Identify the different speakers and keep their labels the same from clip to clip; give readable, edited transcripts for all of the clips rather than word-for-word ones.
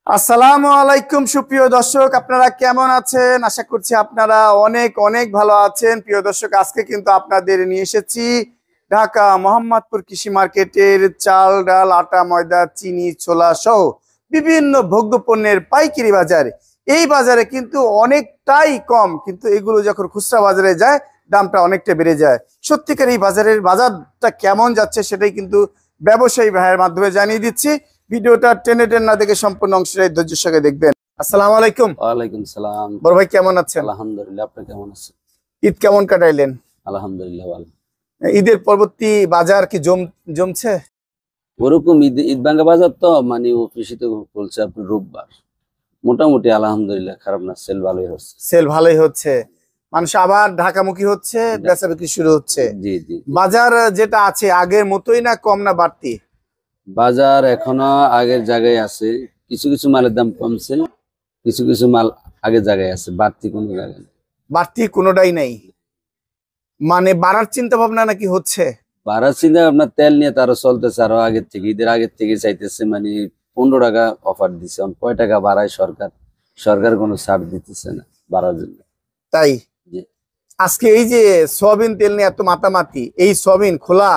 Speaker 1: আসসালামু আলাইকুম সুপ্রিয় দর্শক, আপনারা কেমন আছেন? আশা করছি আপনারা অনেক অনেক ভালো আছেন। প্রিয় দর্শক, আজকে কিন্তু আপনাদের নিয়ে এসেছি ঢাকা মোহাম্মদপুর কৃষি মার্কেটের চাল, ডাল, আটা, ময়দা, চিনি, ছোলা সহ বিভিন্ন ভোগ্য পণ্যের পাইকারি বাজার। এই বাজারে কিন্তু অনেকটাই কম, কিন্তু এগুলো যখন খুচরা বাজারে যায় দামটা অনেকটা বেড়ে যায়। সত্যিকার এই বাজারটা কেমন যাচ্ছে সেটাই কিন্তু ব্যবসায়ী ভাইয়ের মাধ্যমে জানিয়ে দিচ্ছি। ভিডিওটা টেনে টেনে না দেখে সম্পূর্ণ অংশটাই ধৈর্যের সঙ্গে দেখবেন। আসসালামু আলাইকুম।
Speaker 2: ওয়ালাইকুম সালাম।
Speaker 1: বড় ভাই কেমন আছেন?
Speaker 2: আলহামদুলিল্লাহ, আপনি কেমন আছেন?
Speaker 1: ঈদ কেমন কাটাইলেন?
Speaker 2: আলহামদুলিল্লাহ ভালো।
Speaker 1: ঈদের পরবর্তী বাজার কি জমছে?
Speaker 2: ওরকম ঈদ ভাঙ্গা বাজার তো মানে অফিসে তো বলছে আপনি রোববার। মোটামুটি আলহামদুলিল্লাহ, খারাপ না, সেল ভালোই হচ্ছে।
Speaker 1: সেল ভালোই হচ্ছে, মানুষ আবার ঢাকামুখী হচ্ছে, বেচা বিক্রি শুরু হচ্ছে।
Speaker 2: জি জি।
Speaker 1: বাজার যেটা আছে আগের মতোই না কম না বাড়তি?
Speaker 2: বাজার এখনো আগের জায়গায় আছে, কিছু কিছু মালের দাম কমছে, কিছু কিছু মাল আগের জায়গায় আছে, বাড়তি কোনো জায়গায় নেই।
Speaker 1: বাড়তি কোনোটাই নাই, মানে বাড়ার চিন্তা ভাবনা নাকি হচ্ছে?
Speaker 2: বাড়ার চিন্তা আপনার তেল নিয়ে তারও চলতেছে, আরো আগের থেকে ঈদের আগের থেকে চাইতেছে, মানে 15 টাকা অফার দিচ্ছে। কয় টাকা বাড়ায় সরকার? সরকার কোনো ছাড় দিতেছে না বাড়ার জন্য।
Speaker 1: তাই
Speaker 2: জি।
Speaker 1: আজকে এই যে সয়াবিন তেল নিয়ে এত মাতামাতি, এই সয়াবিন খোলা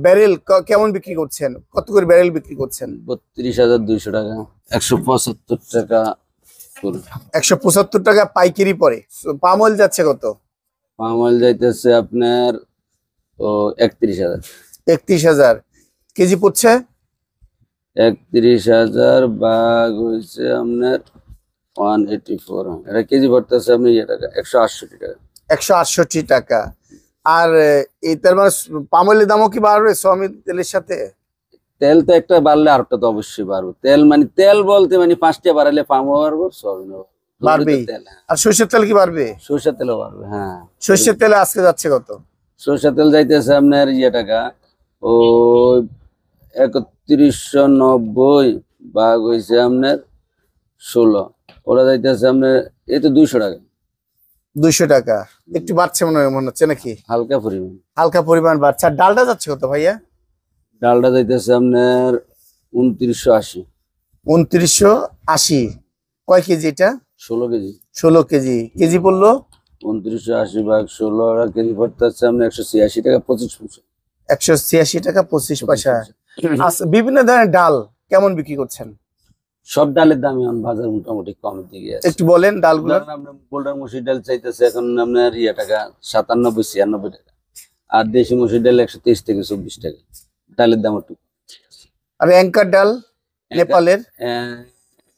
Speaker 1: ব্যারেল কেমন বিক্রি করছেন? কত করে ব্যারেল বিক্রি করছেন?
Speaker 2: 32,200 টাকা, 175 টাকা।
Speaker 1: 175 টাকা পাইকারি পরে। পাম অয়েল যাচ্ছে কত?
Speaker 2: পাম অয়েল যাইতেছে আপনার 31,000।
Speaker 1: 31,000 কেজি পড়ছে।
Speaker 2: 31,000 ভাগ হয়েছে আপনার 184, এটা কেজি পড়তেছে আপনি 168 টাকা।
Speaker 1: 168 টাকা। আর এই তার মানে পাম অয়েলের দামও কি বাড়বে সয়াবিন তেলের সাথে?
Speaker 2: তেল তো একটা বাড়লে আরেকটা তো অবশ্যই বাড়বে। তেল মানে তেল বলতে মানে 5টা বাড়ালে পামও বাড়বে, সয়াবিনও
Speaker 1: বাড়বেই। আর সরষের তেল কি বাড়বে?
Speaker 2: সরষের তেলও বাড়বে। হ্যাঁ,
Speaker 1: সরষের তেল আজকে যাচ্ছে কত?
Speaker 2: সরষের তেল যাইতেছে আপনার টাকা, ও 3190 ভাগ হয়েছে আপনার 16, ওরা যাইতেছে আপনার এই তো 200 টাকা।
Speaker 1: 200 টাকা একটু বাড়ছে মনে হচ্ছে নাকি?
Speaker 2: হালকা পরিমাণ,
Speaker 1: হালকা পরিমাণ বাড়ছে। আর ডালটা যাচ্ছে কত ভাইয়া?
Speaker 2: ডালটা যাইতেছে আপনার 2980।
Speaker 1: 2980 কয় কেজি এটা?
Speaker 2: 16 কেজি।
Speaker 1: 16 কেজি। কেজি পড়লো
Speaker 2: 2980 ভাগ 16, ওরা কেজি পড়তেছে আপনার 186 টাকা 25 পয়সা।
Speaker 1: 186 টাকা 25 পয়সা। আচ্ছা, বিভিন্ন ধরনের ডাল কেমন বিক্রি করছেন?
Speaker 2: সব ডালের দাম এখন বাজার মোটামুটি কমের দিকে আছে।
Speaker 1: একটু বলেন ডালগুলো।
Speaker 2: আপনার বোল্ডার মসুর ডাল চাইতেছে এখন আপনার টাকা 97-96 টাকা, আর দেশি মসুর ডাল 123 থেকে 24 টাকা। ডালের দাম একটু। আর
Speaker 1: অ্যাঙ্কার ডাল নেপালের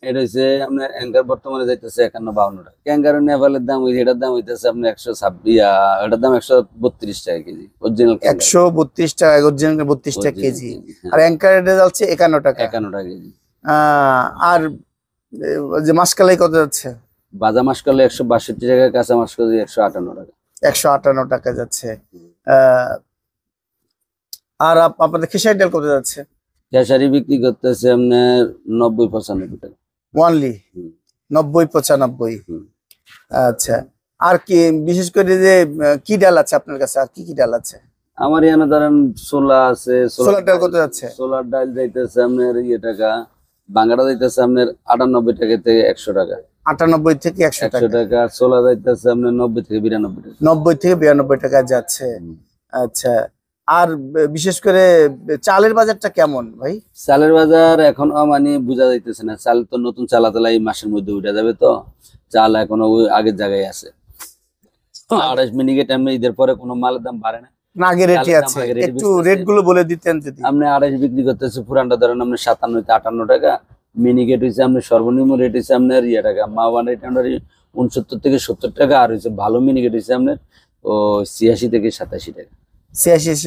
Speaker 2: এটা হচ্ছে আপনার অ্যাঙ্কার বর্তমানে যাইতেছে 51-52 টাকা। অ্যাঙ্কার নেপালের দাম এটার দাম হইতেছে আপনার 126, এটার দাম 132 টাকা কেজি। অরিজিনাল
Speaker 1: 132 টাকা, অরিজিনাল 32 টাকা কেজি। আর অ্যাঙ্কার এটা যাচ্ছে 51 টাকা।
Speaker 2: 51 টাকা কেজি।
Speaker 1: আর যে মাসকালাই কত যাচ্ছে?
Speaker 2: বাজা মাসকালাই 162 টাকা, কাঁচা মাসকালাই 158 টাকা।
Speaker 1: 158 টাকা যাচ্ছে। আর আপনাদের খেসারি ডাল কত যাচ্ছে?
Speaker 2: খেসারি বিক্রি করতেছে আপনার 90-95 টাকা
Speaker 1: ওয়ানলি। 90-95। আচ্ছা, আর কি বিশেষ করে যে কি ডাল আছে আপনার কাছে? আর কি কি ডাল আছে?
Speaker 2: আমার এখানে ধরেন ছোলা আছে।
Speaker 1: ছোলার ডাল কত যাচ্ছে?
Speaker 2: ছোলার ডাল যাইতেছে আপনার টাকা, বাঙ্গাটা যাইতেছে আপনার 98 টাকা থেকে 100 টাকা।
Speaker 1: 98 থেকে 100
Speaker 2: টাকা। ছোলা যাইতেছে আপনার 90 থেকে 92 টাকা।
Speaker 1: 90 থেকে 92 টাকা যাচ্ছে। আচ্ছা, আর বিশেষ করে চালের বাজারটা কেমন ভাই?
Speaker 2: চালের বাজার এখন মানে বোঝা যাইতেছে না। চাল তো নতুন চালাতালা এই মাসের মধ্যে উঠে যাবে, তো চাল এখনো ওই আগের জায়গায় আছে। 28 মিনিট এমনি ঈদের পরে কোনো মালের দাম বাড়ে না,
Speaker 1: আগে রেটই আছে। একটু রেট গুলো বলে দিতেন যদি।
Speaker 2: আপনি 28 বিক্রি করতেছে, পুরানটা ধরেন আপনি 57-58 টাকা। মিনিকেট হয়েছে আপনার সর্বনিম্ন রেট হয়েছে আপনার টাকা, মাওয়ান রেট আপনার 69 থেকে 70 টাকা। আর হয়েছে ভালো মিনিকেট হয়েছে আপনার 86 থেকে 87 টাকা।
Speaker 1: 86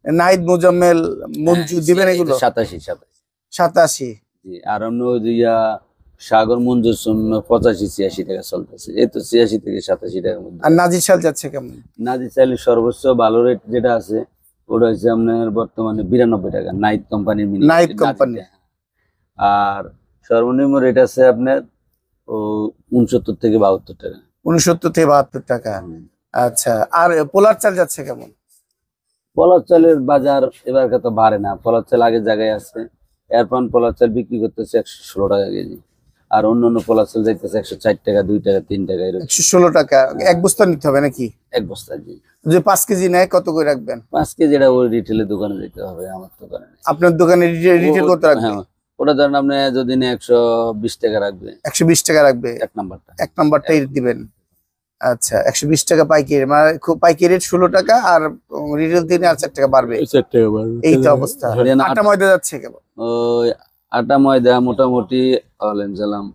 Speaker 1: নাহিদ মুজাম্মেল মঞ্জু দিবেন এগুলো? 87।
Speaker 2: জি। আর অন্য সাগর মঞ্জুর 85-86 টাকা চলতেছে। এই তো 86 থেকে 87 টাকার মধ্যে।
Speaker 1: আর নাজির চাল যাচ্ছে কেমন?
Speaker 2: নাজির চালের সর্বোচ্চ ভালো রেট যেটা আছে ওটা হচ্ছে আপনার বর্তমানে 92 টাকা, নাইট কোম্পানির।
Speaker 1: Night company.
Speaker 2: আর সর্বনিম্ন রেট আছে আপনার 69 থেকে 72 টাকা।
Speaker 1: 69 থেকে 72 টাকা। আচ্ছা, আর পোলার চাল যাচ্ছে কেমন?
Speaker 2: পোলার চালের বাজার এবার তো বাড়ে না, পোলার চাল আগের জায়গায় আছে। এরপন পোলার চাল বিক্রি করতেছে 116 টাকা কেজি। আর অন্য অন্য পোলার চাল যাইতেছে 104 টাকা, 2 টাকা, 3 টাকা এরকম।
Speaker 1: 116 টাকা এক বস্তা নিতে হবে নাকি?
Speaker 2: এক বস্তা জি।
Speaker 1: যে 5 কেজি নেয় কত করে রাখবেন?
Speaker 2: 5 কেজি এটা ওই রিটেলের দোকানে যেতে হবে, আমার দোকানে নেই।
Speaker 1: আপনার দোকানে রিটেল কত রাখবেন?
Speaker 2: হ্যাঁ, ওটা ধরেন আপনি যদি নেয় 120 টাকা রাখবে।
Speaker 1: 120 টাকা রাখবে
Speaker 2: এক নাম্বারটা।
Speaker 1: এক নাম্বারটাই দিবেন। আচ্ছা 120 টাকা পাইকারি, মানে খুব পাইকারি রেট 16 টাকা আর রিটেল থেকে আর 4 টাকা বাড়বে।
Speaker 2: 4 টাকা বাড়বে।
Speaker 1: এই তো অবস্থা। আটা ময়দা যাচ্ছে কেমন?
Speaker 2: ওই আটা ময়দা মোটামুটি ওয়ালাইকুম সালাম।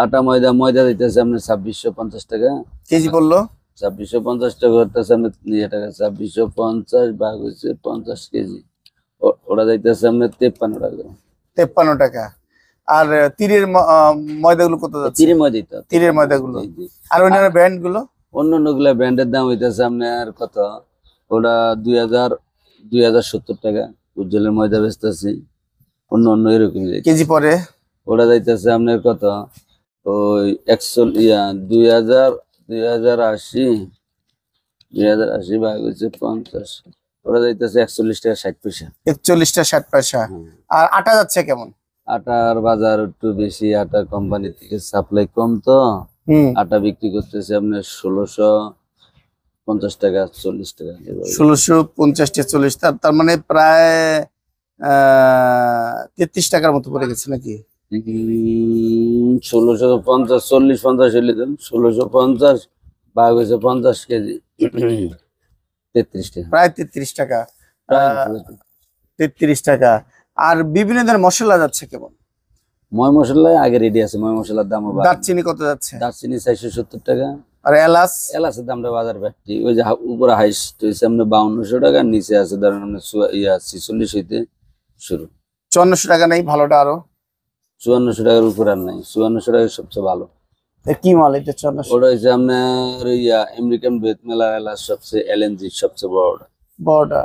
Speaker 2: আটা ময়দা দিতেছে আপনার 2650 টাকা
Speaker 1: কেজি পড়লো।
Speaker 2: 2650 টাকা করতেছে আপনার ইয়ে টাকা, 2650 ভাগ হচ্ছে 50 কেজি, ওটা যাইতেছে আপনার 53 টাকা।
Speaker 1: 53 টাকা। আর তীরের ময়দাগুলো কত যাচ্ছে? তীরের ময়দাগুলো আর অন্যান্য ব্র্যান্ড গুলো?
Speaker 2: অন্য গুলা ব্র্যান্ডের দাম হইতেছে আপনার কত, ওটা 2070 টাকা উজ্জ্বলের ময়দা বেচতেছি। অন্য এরকম
Speaker 1: কেজি পরে
Speaker 2: ওটা যাইতেছে আপনার কত, ওই 2080 ভাগ হচ্ছে 50, ওটা যাইতেছে 41 টাকা 60 পয়সা।
Speaker 1: 41 টাকা 60 পয়সা। আর আটা যাচ্ছে কেমন?
Speaker 2: আটার বাজার একটু বেশি, আটা কোম্পানি থেকে সাপ্লাই কম তো আটা বিক্রি করতেছে আপনার 1650 টাকা 40 টাকা।
Speaker 1: 1650 টাকা 40, তার মানে প্রায় 33 টাকার মতো পড়ে গেছে নাকি?
Speaker 2: 1650 40-50 হইলে দেন, 1650 ভাগ হয়েছে 50 কেজি 33 টাকা,
Speaker 1: প্রায় 33 টাকা। 33 টাকা। আর বিভিন্ন ধরনের মশলা যাচ্ছে কেমন?
Speaker 2: ময় মশলা আগে রেডি আছে, ময় মশলার দাম।
Speaker 1: দারচিনি কত যাচ্ছে?
Speaker 2: দারচিনি 470 টাকা।
Speaker 1: আর
Speaker 2: এলাচের দামটা বাজার ব্যাপী, ওই যে উপরে হাইস্ট হয়েছে আপনার 5200 টাকা, নিচে আছে ধরেন আপনার 46 হইতে শুরু।
Speaker 1: 5400 টাকা নেই ভালোটা? আরো
Speaker 2: 5400 টাকার উপর আর নাই, 5400 টাকা সবচেয়ে ভালো।
Speaker 1: কি মাল এটা 5400?
Speaker 2: ওটা হচ্ছে আপনার আমেরিকান বেত মেলা এলাচ, সবচেয়ে এলএনজি সবচেয়ে বড়টা।
Speaker 1: বড়টা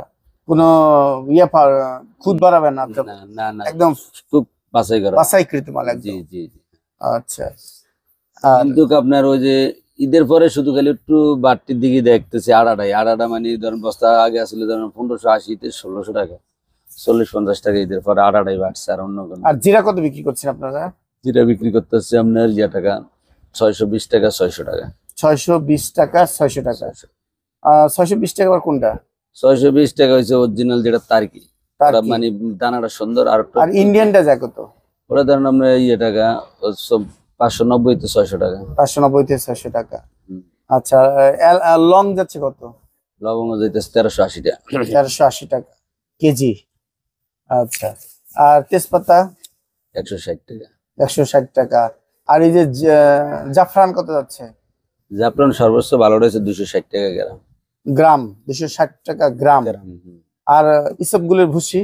Speaker 1: কোনো খুদ বাড়াবে না?
Speaker 2: না না,
Speaker 1: একদম
Speaker 2: খুব বাছাইকৃত
Speaker 1: মাল একদম।
Speaker 2: জি জি জি।
Speaker 1: আচ্ছা।
Speaker 2: কিন্তু আপনার ওই যে ঈদের পরে শুধু খালি একটু বাড়তির দিকে দেখতেছি আড়াটা মানে ধরেন বস্তা আগে আসলে ধরেন 1580 তে 1600 টাকা, 40-50 টাকা, ঈদের পরে আড়াটাই বাড়ছে। আর অন্য কোনো।
Speaker 1: আর জিরা কত বিক্রি করছেন আপনারা?
Speaker 2: জিরা বিক্রি করতেছে আপনার টাকা 620 টাকা 600 টাকা।
Speaker 1: 620 টাকা 600 টাকা। 620 টাকা আবার কোনটা?
Speaker 2: 620 টাকা হচ্ছে অরিজিনাল, যেটা তার্কি, মানে দানাটা সুন্দর। আর
Speaker 1: ইন্ডিয়ানটা যায় কত?
Speaker 2: ওটা ধরেন আপনার টাকা 590 তে 600 টাকা।
Speaker 1: 590 থেকে 600 টাকা। আচ্ছা লং যাচ্ছে কত?
Speaker 2: লবঙ্গ যাইতেছে 1380 টাকা।
Speaker 1: 1380 টাকা কেজি। আচ্ছা। আর তেজপাতা?
Speaker 2: 160 টাকা।
Speaker 1: 160 টাকা। আর এই যে জাফরান কত যাচ্ছে?
Speaker 2: জাফরান সর্বোচ্চ ভালো রয়েছে 260 টাকা
Speaker 1: গ্রাম। 260 টাকা গ্রাম। আর ইসবগুলের ভুসি?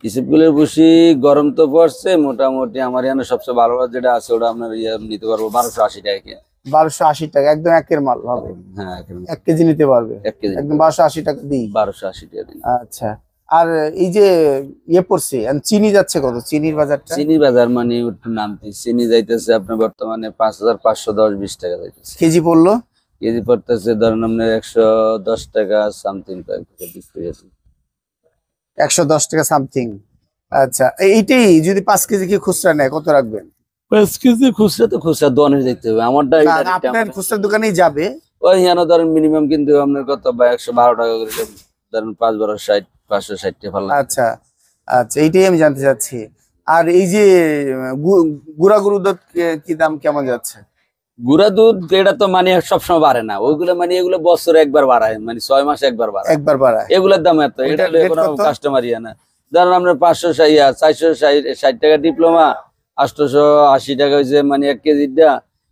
Speaker 2: ইসবগুলের ভুসি গরম তো পড়ছে, মোটামুটি আমার এখানে সবচেয়ে ভালো যেটা আছে ওটা আপনার নিতে পারবো 1280 টাকা।
Speaker 1: 1280 টাকা একদম একের মাল হবে?
Speaker 2: হ্যাঁ,
Speaker 1: 1 কেজি নিতে পারবে?
Speaker 2: 1 কেজি
Speaker 1: একদম 1280 টাকা দিই।
Speaker 2: 1280 টাকা দিন।
Speaker 1: আচ্ছা। আর এই যে পড়ছে চিনি যাচ্ছে কত? চিনির বাজারটা?
Speaker 2: চিনির বাজার মানে একটু নামতি, চিনি যাইতেছে আপনার বর্তমানে 5510-20 টাকা যাইতেছে।
Speaker 1: কেজি পড়লো?
Speaker 2: কেজি পড়তেছে ধরেন আপনার 110 টাকা সামথিং।
Speaker 1: 110 টাকা সামথিং। আচ্ছা এইটাই যদি 5 কেজি কি খুচরা নেয় কত রাখবেন?
Speaker 2: 5 কেজি খুচরা তো খুচরা দোকানে দেখতে হবে, আমারটা
Speaker 1: আপনার খুচরা দোকানেই যাবে
Speaker 2: ওই ধরেন মিনিমাম কিন্তু আপনার কত 112 টাকা করে ধরেন 5-12 560 টাকা ভালো।
Speaker 1: আচ্ছা আচ্ছা, এইটাই আমি জানতে চাচ্ছি। আর এই যে গুড়া গরুর দুধ কি দাম কেমন যাচ্ছে?
Speaker 2: গুড়া দুধ এটা তো মানে সবসময় বাড়ে না, ওইগুলো মানে এগুলো বছরে একবার বাড়ায়, মানে 6 মাসে একবার বাড়ায় এগুলোর দাম এত। এটা কোনো কাস্টমারই না। ধরেন আপনার 460 টাকা ডিপ্লোমা, 880 টাকা হয়েছে মানে 1 কেজিটা।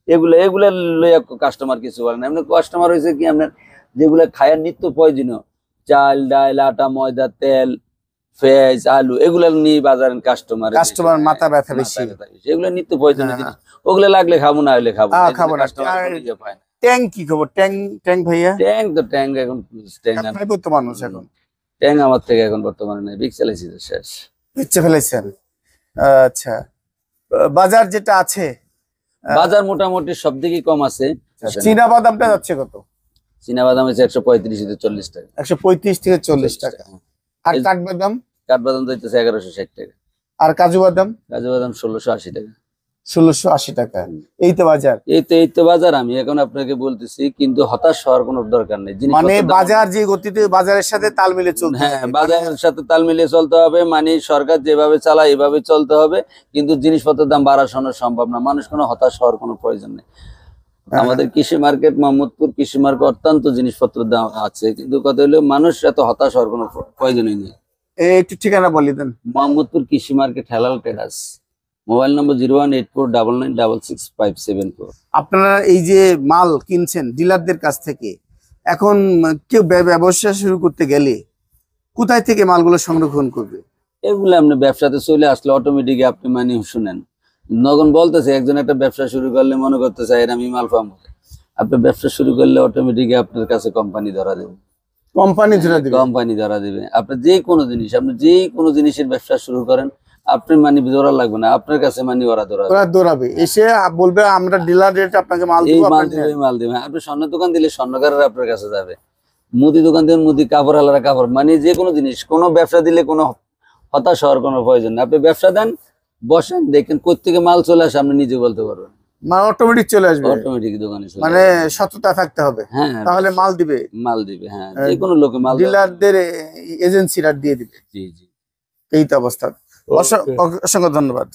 Speaker 2: এগুলা লইয়া কাস্টমার কিছু বলে না। এমনি কাস্টমার হয়েছে কি আপনার যেগুলো খায়ার নিত্য প্রয়োজনীয়, চাল ডাল আটা ময়দা তেল পেঁয়াজ আলু, এগুলা নিয়ে বাজারের কাস্টমার
Speaker 1: মাথা ব্যথা বেশি।
Speaker 2: এগুলো নিত্য প্রয়োজনীয় জিনিস, ওগুলো লাগলে খাবো, না হলে খাবো না।
Speaker 1: ট্যাং কি খবর? ট্যাং ভাইয়া?
Speaker 2: ট্যাং তো ট্যাং এখন
Speaker 1: তো মানুষ এখন
Speaker 2: ট্যাং আমার থেকে এখন বর্তমানে নেই, বিক চালাইছি তো শেষ,
Speaker 1: বেচে ফেলেছেন। আচ্ছা বাজার যেটা আছে,
Speaker 2: বাজার মোটামুটি সব দিকেই কম আছে।
Speaker 1: চীনা বাদামটা যাচ্ছে কত?
Speaker 2: চীনা বাদাম হচ্ছে 135 থেকে 40 টাকা।
Speaker 1: 135 থেকে 40 টাকা। আর কাঠবাদাম?
Speaker 2: কাঠবাদাম যাইতেছে 1160 টাকা।
Speaker 1: আর কাজু বাদাম?
Speaker 2: কাজু বাদাম 1680 টাকা।
Speaker 1: 1680 টাকা। এই তো বাজার।
Speaker 2: এই তো বাজার। আমি এখন আপনাকে বলতেছি, কিন্তু হতাশ হওয়ার কোনো দরকার নেই।
Speaker 1: মানে বাজার যে গতিতে, বাজারের সাথে তাল মিলিয়ে চলতে
Speaker 2: হ্যাঁ,
Speaker 1: হবে।
Speaker 2: বাজারের সাথে তাল মিলিয়ে চলতে হবে। মানে সরকার যেভাবে চালায় এভাবে চলতে হবে, কিন্তু জিনিসপত্রের দাম বাড়ানো সম্ভব না। মানুষ কোনো হতাশ হওয়ার কোনো প্রয়োজন নেই। আমাদের কৃষি মার্কেট, মোহাম্মদপুর কৃষি মার্কেট, অত্যন্ত জিনিসপত্রের দাম আছে, কিন্তু কথা হলো মানুষ এত হতাশ হওয়ার কোনো প্রয়োজনই নেই।
Speaker 1: একটু ঠিকানা বলে দেন।
Speaker 2: মোহাম্মদপুর কৃষি মার্কেট, হেলাল ট্রেডার্স। মোবাইল নম্বর 01849965774।
Speaker 1: আপনারা এই যে মাল কিনছেন ডিলারদের কাছ থেকে, এখন কেউ ব্যবসা শুরু করতে গেলে কোথায় থেকে মালগুলো সংরক্ষণ করবে?
Speaker 2: এগুলো আপনি ব্যবসাতে চলে আসলে অটোমেটিক আপনি মানে শুনেন, নগন বলতেছে একজন একটা ব্যবসা শুরু করলে মনে করতেছে এর আমি মাল পাবো। আপনি ব্যবসা শুরু করলে অটোমেটিক আপনার কাছে কোম্পানি ধরা দেবে।
Speaker 1: কোম্পানি ধরে দিবে?
Speaker 2: কোম্পানি ধরা দেবে। আপনি যে কোনো জিনিস, আপনি যে কোনো জিনিসের ব্যবসা শুরু করেন, আপনার মানি ধরা লাগবে না, আপনার কাছে মানি ওরা
Speaker 1: ওরা দৌড়াবে, এসে বলবে আমরা ডিলার রেট আপনাকে মাল
Speaker 2: এই
Speaker 1: দেবো,
Speaker 2: মাল দিবে, এই মাল দিবে। আপনি স্বর্ণ দোকান দিলে স্বর্ণকাররা আপনার কাছে যাবে, মুদি দোকান দিলে মুদি, কাপড় আলাদা কাপড়। মানে যে কোনো জিনিস, কোনো ব্যবসা দিলে কোনো হতাশ হওয়ার কোনো প্রয়োজন নেই। আপনি ব্যবসা দেন, বসেন, দেখেন কোত্থেকে মাল চলে আসে আপনি নিজে বলতে পারবেন।
Speaker 1: মাল অটোমেটিক চলে আসবে,
Speaker 2: অটোমেটিক দোকানে চলে
Speaker 1: মানে
Speaker 2: আসবে।
Speaker 1: সততা থাকতে হবে,
Speaker 2: হ্যাঁ,
Speaker 1: তাহলে মাল দিবে।
Speaker 2: মাল দিবে, হ্যাঁ, যে কোনো লোকে মাল দেবে।
Speaker 1: ডিলারদের এজেন্সিরা দিয়ে দিবে।
Speaker 2: জি জি।
Speaker 1: এই তো অবস্থা। অসংখ্য ধন্যবাদ।